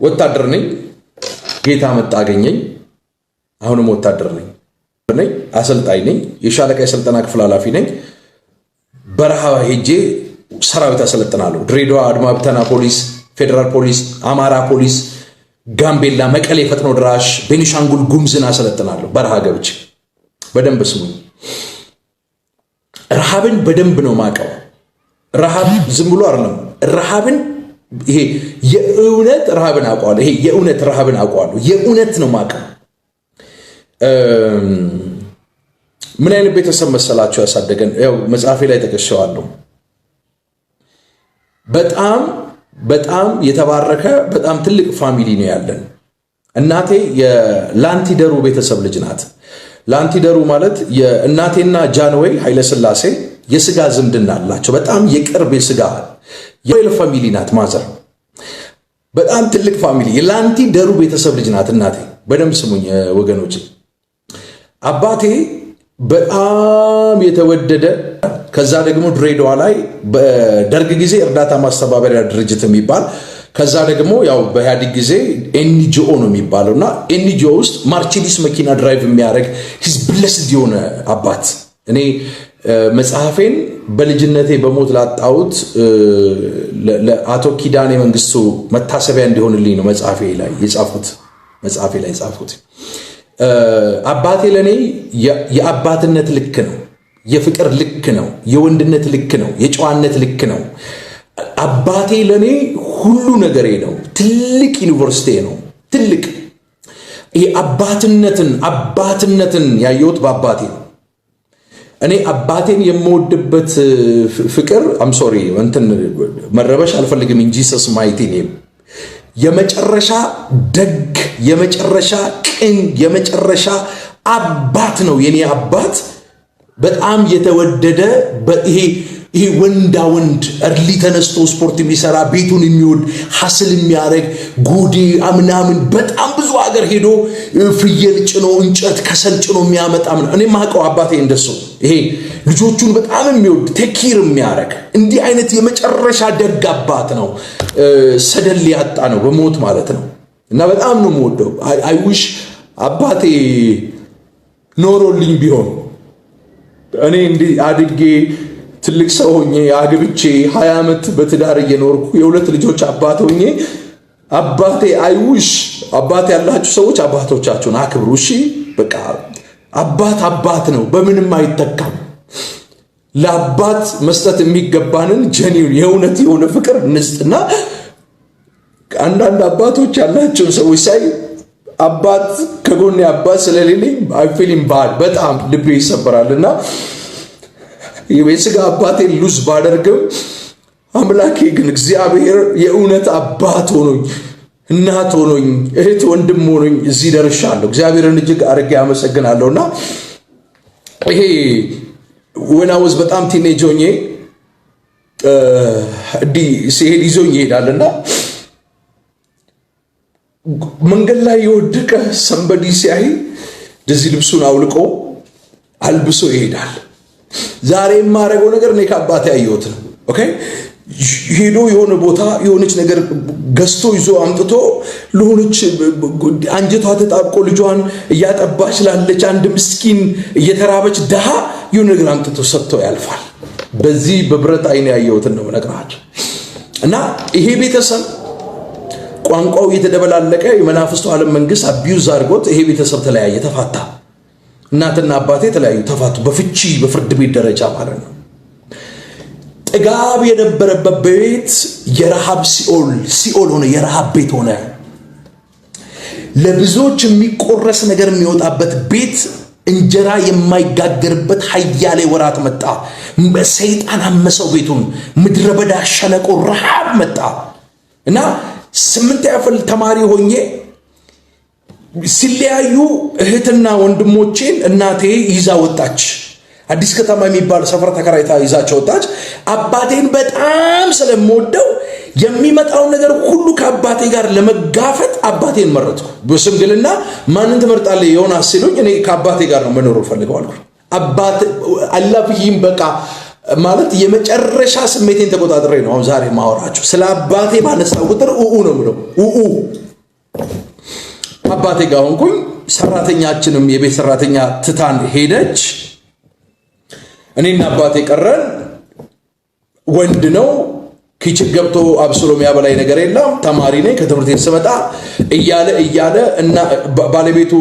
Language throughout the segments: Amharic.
ወታደር ነኝ። ጌታ መጣ አገኘኝ። አሁንም ወታደር ነኝ። አሰልጣኝ ነኝ። የሻለቃ የስልጠና ክፍል ኃላፊ ነኝ። በረሃ ሄጄ ሰራዊት አሰለጥናለሁ። ድሬዳዋ አድማ ብተና ፖሊስ፣ ፌደራል ፖሊስ፣ አማራ ፖሊስ፣ ጋምቤላ፣ መቀሌ ፈጥኖ ድራሽ፣ ቤኒሻንጉል ጉምዝን አሰለጥናለሁ። በረሃ ገብቼ በደንብ ስሙኝ። ረሃብን በደንብ ነው ማቀው። ረሃብ ዝም ብሎ አይደለም። ረሃብን ይሄ የእውነት ረሃብን አውቀዋለሁ። ይሄ የእውነት ረሃብን አውቀዋለሁ። የእውነት ነው ማቀው። ምን አይነት ቤተሰብ መሰላችሁ ያሳደገን? ያው መጽሐፌ ላይ ተከሸዋለሁ። በጣም የተባረከ በጣም ትልቅ ፋሚሊ ነው ያለን። እናቴ የላንቲደሩ ቤተሰብ ልጅ ናት። ላንቲደሩ ማለት የእናቴና ጃንዌይ ኃይለሥላሴ የስጋ ዝምድና አላቸው። በጣም የቅርብ የስጋ የወይል ፋሚሊ ናት። ማዘር በጣም ትልቅ ፋሚሊ የላንቲደሩ ቤተሰብ ልጅ ናት እናቴ። በደንብ ስሙኝ ወገኖች። አባቴ በጣም የተወደደ ከዛ ደግሞ ድሬዳዋ ላይ በደርግ ጊዜ እርዳታ ማስተባበሪያ ድርጅት የሚባል ከዛ ደግሞ ያው በኢህአዴግ ጊዜ ኤንጂኦ ነው የሚባለው እና ኤንጂኦ ውስጥ ማርቼዲስ መኪና ድራይቭ የሚያደርግ ህዝብ ብለስድ የሆነ አባት። እኔ መጽሐፌን በልጅነቴ በሞት ላጣሁት ለአቶ ኪዳኔ መንግስቱ መታሰቢያ እንዲሆንልኝ ነው መጽሐፌ ላይ የጻፉት። አባቴ ለኔ የአባትነት ልክ ነው፣ የፍቅር ልክ ነው፣ የወንድነት ልክ ነው፣ የጨዋነት ልክ ነው። አባቴ ለኔ ሁሉ ነገሬ ነው። ትልቅ ዩኒቨርሲቲ ነው። ትልቅ ይሄ አባትነትን ያየሁት በአባቴ ነው። እኔ አባቴን የምወድበት ፍቅር አምሶሪ እንትን መረበሽ አልፈልግም እንጂ ሰስ ማይቲ ነው። የመጨረሻ ደግ፣ የመጨረሻ ቅን፣ የመጨረሻ አባት ነው የኔ አባት። በጣም የተወደደ ይሄ ወንዳ ወንድ እርሊ ተነስቶ ስፖርት የሚሰራ ቤቱን የሚወድ ሐስል የሚያደርግ ጎዴ ምናምን በጣም ብዙ ሀገር ሄዶ ፍየል ጭኖ እንጨት ከሰል ጭኖ የሚያመጣ እኔ ማውቀው አባቴ እንደሱ ይሄ ልጆቹን በጣም የሚወድ ቴኪር የሚያደርግ እንዲህ አይነት የመጨረሻ ደግ አባት ነው። ሰደል ያጣ ነው በሞት ማለት ነው። እና በጣም ነው የምወደው። አይዊሽ አባቴ ኖሮልኝ ቢሆን እኔ እንዲህ አድጌ ትልቅ ሰው ሆኜ አግብቼ 20 ዓመት በትዳር እየኖርኩ የሁለት ልጆች አባት ሆኜ አባቴ አይዊሽ አባት ያላችሁ ሰዎች አባቶቻችሁን አክብሩ። እሺ በቃ አባት ነው፣ በምንም አይተካም። ለአባት መስጠት የሚገባንን ጀኒውን የእውነት የሆነ ፍቅር እንስጥና አንዳንድ አባቶች ያላቸውን ሰዎች ሳይ አባት ከጎኔ አባት ስለሌለኝ አይፊሊም ባድ በጣም ልቤ ይሰበራልና የስጋ አባቴ ሉዝ ባደርግም አምላኬ ግን እግዚአብሔር የእውነት አባት ሆኖኝ እናት ሆኖኝ እህት ወንድም ሆኖኝ እዚህ ደርሻለሁ። እግዚአብሔርን እጅግ አድርጌ አመሰግናለሁና ይሄ ወናውዝ በጣም ቲኔጅ ሆኜ ሲሄድ ይዞኝ ይሄዳልና መንገድ ላይ የወደቀ ሰንበዲ ሲያይ እንደዚህ ልብሱን አውልቆ አልብሶ ይሄዳል። ዛሬ የማደርገው ነገር እኔ ከአባቴ ያየሁት ነው። ኦኬ ሄዶ የሆነ ቦታ የሆነች ነገር ገዝቶ ይዞ አምጥቶ ለሆነች አንጀቷ ተጣብቆ ልጇን እያጠባች ላለች አንድ ምስኪን እየተራበች ድሃ የሆነ ነገር አምጥቶ ሰጥቶ ያልፋል። በዚህ በብረት አይኔ ያየሁትን ነው የምነግራችሁ። እና ይሄ ቤተሰብ ቋንቋው የተደበላለቀ የመናፍስቱ ዓለም መንግስት አቢዩዝ አድርጎት ይሄ ቤተሰብ ተለያየ፣ ተፋታ። እናትና አባቴ ተለያዩ፣ ተፋቱ። በፍቺ በፍርድ ቤት ደረጃ ማለት ነው። ጥጋብ የነበረበት ቤት የረሃብ ሲኦል ሆነ፣ የረሃብ ቤት ሆነ። ለብዙዎች የሚቆረስ ነገር የሚወጣበት ቤት እንጀራ የማይጋገርበት ሀያሌ ወራት መጣ። ሰይጣን አመሰው ቤቱን። ምድረ በዳ ሸለቆ ረሃብ መጣ እና 8 ያፈል ተማሪ ሆኜ ሲለያዩ እህትና ወንድሞቼን እናቴ ይዛ ወጣች። አዲስ ከተማ የሚባል ሰፈር ተከራይታ ይዛቸው ወጣች። አባቴን በጣም ስለምወደው የሚመጣው ነገር ሁሉ ከአባቴ ጋር ለመጋፈጥ አባቴን መረጥኩ። በሽምግልና ማንን ትመርጣለህ ዮናስ ሲሉኝ እኔ ከአባቴ ጋር ነው መኖር ፈልገው አልኩ። አባቴ አላፍይም በቃ ማለት የመጨረሻ ስሜቴን ተቆጣጥሬ ነው አሁን ዛሬ ማወራችሁ። ስለ አባቴ ባነሳው ቁጥር ኡኡ ነው ምለው ኡኡ አባቴ ጋር ሆንኩኝ። ሰራተኛችንም የቤት ሰራተኛ ትታን ሄደች። እኔና አባቴ ቀረን። ወንድ ነው፣ ኪችን ገብቶ አብስሎ የሚያበላኝ ነገር የለም። ተማሪ ነኝ። ከትምህርት ቤት ስመጣ እያለ እና ባለቤቱ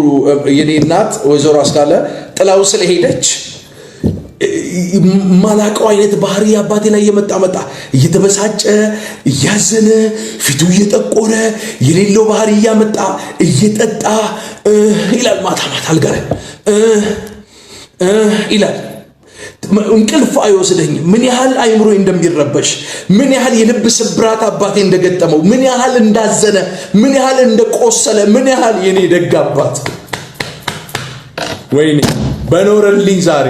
የኔ እናት ወይዘሮ አስካለ ጥላው ስለሄደች ማላቀው አይነት ባህሪ አባቴ ላይ እየመጣ እየተበሳጨ እያዘነ ፊቱ እየጠቆረ የሌለው ባህሪ እያመጣ እየጠጣ ይላል። ማታ አልጋ ላይ ይላል። እንቅልፍ አይወስደኝም። ምን ያህል አይምሮ እንደሚረበሽ፣ ምን ያህል የልብ ስብራት አባቴ እንደገጠመው፣ ምን ያህል እንዳዘነ፣ ምን ያህል እንደቆሰለ፣ ምን ያህል የኔ ደግ አባት ወይኔ በኖረልኝ ዛሬ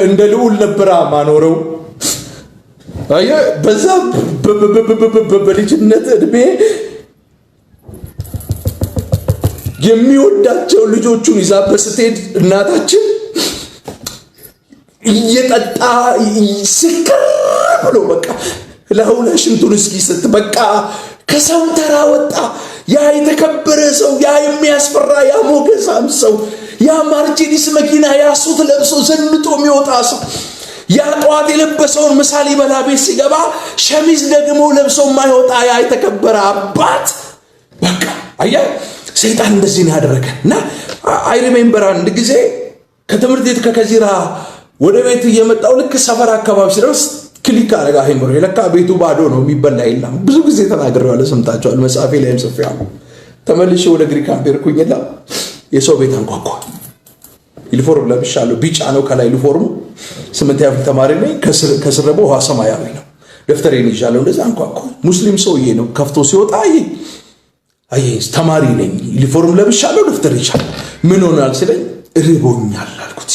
እንደ ልዑል ነበር ማኖረው። በዛ በልጅነት እድሜ የሚወዳቸው ልጆቹን ይዛበት ስትሄድ እናታችን እየጠጣ ስክር ብሎ በቃ ለሁላ ሽንቱን እስኪ ስት በቃ ከሰው ተራ ወጣ። ያ የተከበረ ሰው፣ ያ የሚያስፈራ፣ ያ ሞገሳም ሰው፣ ያ ማርቼዲስ መኪና ያሱት ለብሶ ዘንጦ የሚወጣ ሰው፣ ያ ጠዋት የለበሰውን ምሳሌ በላ ቤት ሲገባ ሸሚዝ ደግሞ ለብሶ የማይወጣ ያ የተከበረ አባት በቃ አያ ሰይጣን እንደዚህ ነው ያደረገን። እና አይ ሪሜምበር አንድ ጊዜ ከትምህርት ቤት ከከዚራ ወደ ቤት እየመጣው ልክ ሰፈር አካባቢ ሲደርስ ክሊክ አረጋ ሄምሮ ለካ ቤቱ ባዶ ነው፣ የሚበላ የለም። ብዙ ጊዜ ተናግሬዋለሁ፣ ሰምታችኋል። መጽሐፌ ላይም ጽፌያለሁ። ተመልሼ ወደ ግሪክ ካምፔር ኩኝላ የሰው ቤት አንኳኳ። ዩኒፎርም ለብሻለሁ፣ ቢጫ ነው ከላይ ዩኒፎርሙ። 8ኛ ክፍል ተማሪ ነኝ። ከስር ደግሞ ውሃ ሰማያዊ ነው። ደፍተሬን ይዣለሁ። እንደዛ አንኳኳ። ሙስሊም ሰውዬ ነው። ከፍቶ ሲወጣ አይ ተማሪ ነኝ፣ ዩኒፎርም ለብሻለሁ፣ ደፍተር ይዣለሁ። ምን ሆናል ሲለኝ ርቦኛል አልኩት።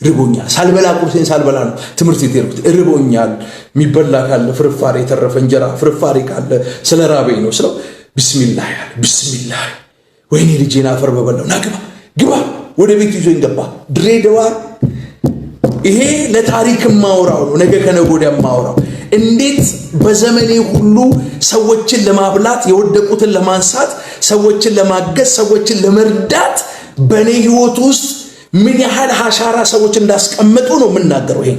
ርቦኛል ሳልበላ ቁርሴን ሳልበላ ነው ትምህርት ቤት የሄድኩት። ርቦኛል፣ የሚበላ ካለ ፍርፋሪ፣ የተረፈ እንጀራ ፍርፋሪ ካለ ስለ ራበኝ ነው ስለው ቢስሚላህ ያለ። ቢስሚላህ ወይኔ ልጄን አፈር በበላው። ና ግባ። ወደ ቤት ይዞኝ ገባ። ድሬዳዋ ይሄ ለታሪክ ማውራው ነው፣ ነገ ከነገ ወዲያ ማውራው። እንዴት በዘመኔ ሁሉ ሰዎችን ለማብላት፣ የወደቁትን ለማንሳት፣ ሰዎችን ለማገዝ፣ ሰዎችን ለመርዳት በኔ ህይወት ውስጥ ምን ያህል ሐሻራ ሰዎች እንዳስቀመጡ ነው የምናገረው። ይሄ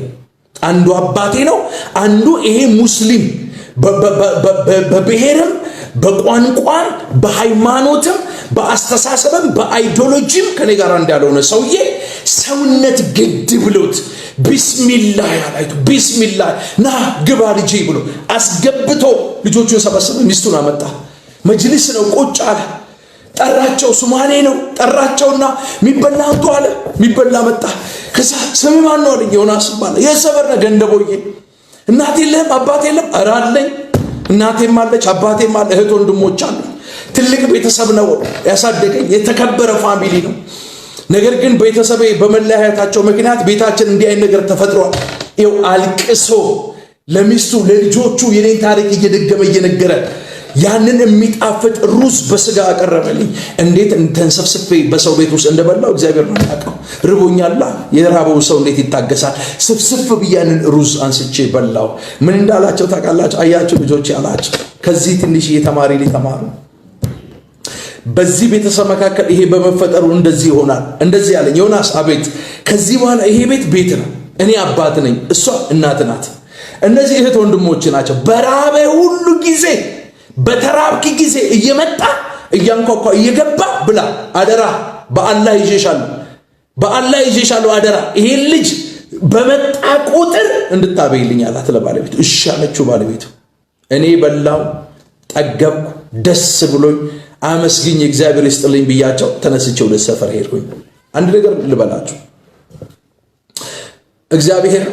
አንዱ አባቴ ነው። አንዱ ይሄ ሙስሊም በብሔርም በቋንቋም በሃይማኖትም በአስተሳሰብም በአይዲዮሎጂም ከኔ ጋር እንዳልሆነ ሰውዬ ሰውነት ግድ ብሎት ቢስሚላህ ያላይቱ ቢስሚላህ ና ግባ ልጄ ብሎ አስገብቶ ልጆቹን ሰበሰበ። ሚስቱን አመጣ። መጅሊስ ነው ቁጭ አለ። ጠራቸው። ሱማሌ ነው። ጠራቸውና የሚበላ አንቱ አለ። የሚበላ መጣ። ከዛ ስም ማን ነው አለኝ። ዮናስ ባለ የሰበረ ገንደቦዬ። እናት የለህም አባት የለም? ኧረ አለኝ። እናቴም አለች አባቴም አለ፣ እህት ወንድሞች አሉ። ትልቅ ቤተሰብ ነው ያሳደገኝ። የተከበረ ፋሚሊ ነው። ነገር ግን ቤተሰቤ በመለያየታቸው ምክንያት ቤታችን እንዲህ አይነት ነገር ተፈጥሯል። ይኸው አልቅሶ ለሚስቱ ለልጆቹ የኔን ታሪክ እየደገመ እየነገረ ያንን የሚጣፍጥ ሩዝ በስጋ አቀረበልኝ። እንዴት ተንሰፍስፌ በሰው ቤት ውስጥ እንደበላው እግዚአብሔር ነው ያውቀው። ርቦኛላ። የራበው ሰው እንዴት ይታገሳል? ስፍስፍ ብያንን ሩዝ አንስቼ በላው። ምን እንዳላቸው ታውቃላችሁ? አያችሁ ልጆች ያላቸው ከዚህ ትንሽ የተማሪ ሊተማሩ በዚህ ቤተሰብ መካከል ይሄ በመፈጠሩ እንደዚህ ይሆናል። እንደዚህ ያለኝ ዮናስ አቤት። ከዚህ በኋላ ይሄ ቤት ነው። እኔ አባት ነኝ፣ እሷ እናት ናት። እነዚህ እህት ወንድሞች ናቸው። በራበ ሁሉ ጊዜ በተራብክ ጊዜ እየመጣ እያንኳኳ እየገባ ብላ አደራ፣ በአላህ ይዤሻለሁ፣ በአላህ ይዤሻለሁ አደራ። ይሄ ልጅ በመጣ ቁጥር እንድታበይልኝ አላት ለባለቤቱ። እሺ አለችው ባለቤቱ። እኔ በላው፣ ጠገብኩ፣ ደስ ብሎኝ አመስግኝ እግዚአብሔር ይስጥልኝ ብያቸው ተነስቼ ወደ ሰፈር ሄድኩኝ። አንድ ነገር ልበላችሁ። እግዚአብሔር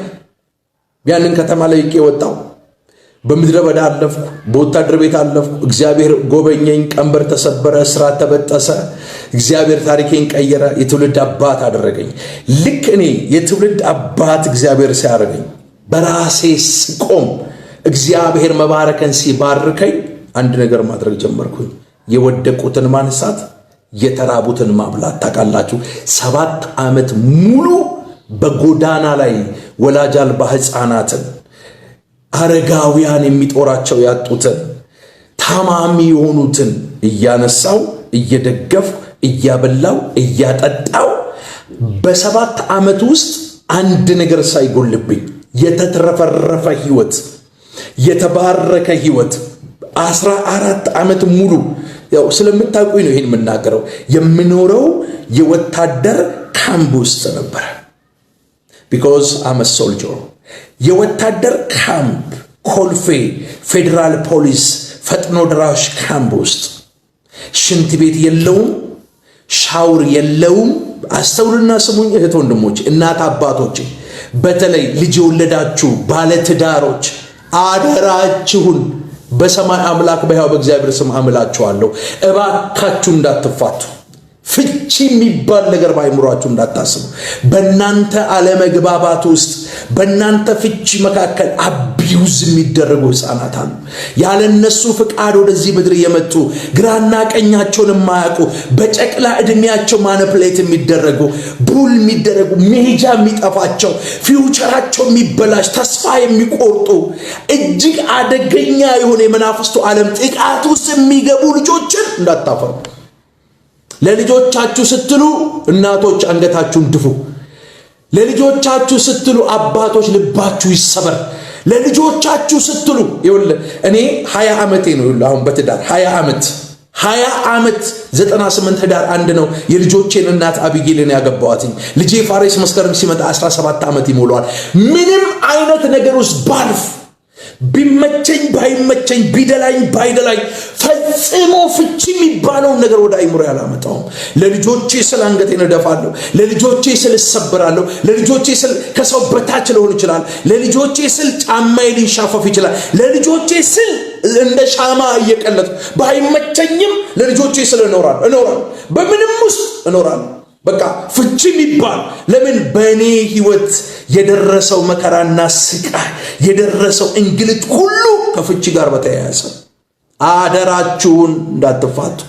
ያንን ከተማ ላይ ወጣው። በምድረ በዳ አለፍኩ፣ በወታደር ቤት አለፍኩ። እግዚአብሔር ጎበኘኝ፣ ቀንበር ተሰበረ፣ እስራት ተበጠሰ። እግዚአብሔር ታሪኬን ቀየረ፣ የትውልድ አባት አደረገኝ። ልክ እኔ የትውልድ አባት እግዚአብሔር ሲያደርገኝ በራሴ ስቆም እግዚአብሔር መባረከን ሲባርከኝ አንድ ነገር ማድረግ ጀመርኩኝ። የወደቁትን ማንሳት፣ የተራቡትን ማብላት። ታውቃላችሁ 7 ዓመት ሙሉ በጎዳና ላይ ወላጅ አልባ ሕፃናትን፣ አረጋውያን የሚጦራቸው ያጡትን፣ ታማሚ የሆኑትን እያነሳው እየደገፍኩ እያበላው እያጠጣው በ7 ዓመት ውስጥ አንድ ነገር ሳይጎልብኝ የተትረፈረፈ ህይወት የተባረከ ህይወት 14 ዓመት ሙሉ ያው ስለምታውቁኝ ነው ይሄን የምናገረው የምኖረው የወታደር ካምፕ ውስጥ ነበር because I'm a soldier የወታደር ካምፕ ኮልፌ ፌደራል ፖሊስ ፈጥኖ ድራሽ ካምፕ ውስጥ ሽንት ቤት የለውም ሻውር የለውም አስተውሉና ስሙኝ እህት ወንድሞች እናት አባቶች በተለይ ልጅ ወለዳችሁ ባለ ትዳሮች አደራችሁን በሰማይ አምላክ በሕያው በእግዚአብሔር ስም አምላችኋለሁ እባካችሁ እንዳትፋቱ ፍቺ የሚባል ነገር ባይምሯችሁ እንዳታስቡ በእናንተ አለመግባባት ውስጥ በእናንተ ፍቺ መካከል አቢዩዝ የሚደረጉ ህፃናት አሉ ያለነሱ ፍቃድ ወደዚህ ምድር የመጡ ግራና ቀኛቸውን የማያውቁ በጨቅላ እድሜያቸው ማኒፕሌት የሚደረጉ ቡል የሚደረጉ መሄጃ የሚጠፋቸው ፊውቸራቸው የሚበላሽ ተስፋ የሚቆርጡ እጅግ አደገኛ የሆነ የመናፍስቱ ዓለም ጥቃት ውስጥ የሚገቡ ልጆችን እንዳታፈሩ ለልጆቻችሁ ስትሉ እናቶች አንገታችሁን ድፉ ለልጆቻችሁ ስትሉ አባቶች ልባችሁ ይሰበር ለልጆቻችሁ ስትሉ ይወለ እኔ 20 ዓመቴ ነው ይወለ አሁን በትዳር 20 ዓመት 98 ህዳር 1 ነው የልጆቼን እናት አቢጌልን ያገባዋት ልጄ ፋሬስ መስከረም ሲመጣ 17 ዓመት ይሞላዋል ምንም አይነት ነገር ውስጥ ባልፍ ቢመቸኝ ባይመቸኝ ቢደላኝ ባይደላኝ ፈጽሞ ፍቺ የሚባለው ነገር ወደ አይምሮ ያላመጣው ለልጆቼ ስለ አንገቴን እደፋለሁ ለልጆቼ ስለ ሰበራለሁ ለልጆቼ ስለ ከሰው በታች ሊሆን ይችላል ለልጆቼ ስለ ጫማዬ ሊንሻፈፍ ይችላል ለልጆቼ ስለ እንደ ሻማ እየቀለጥኩ ባይመቸኝም ለልጆቼ ስለ እኖራለሁ በምንም ውስጥ እኖራለሁ በቃ ፍቺ የሚባል ለምን በእኔ ህይወት የደረሰው መከራና ስቃይ የደረሰው እንግልት ሁሉ ከፍቺ ጋር በተያያዘ አደራችሁን እንዳትፋቱ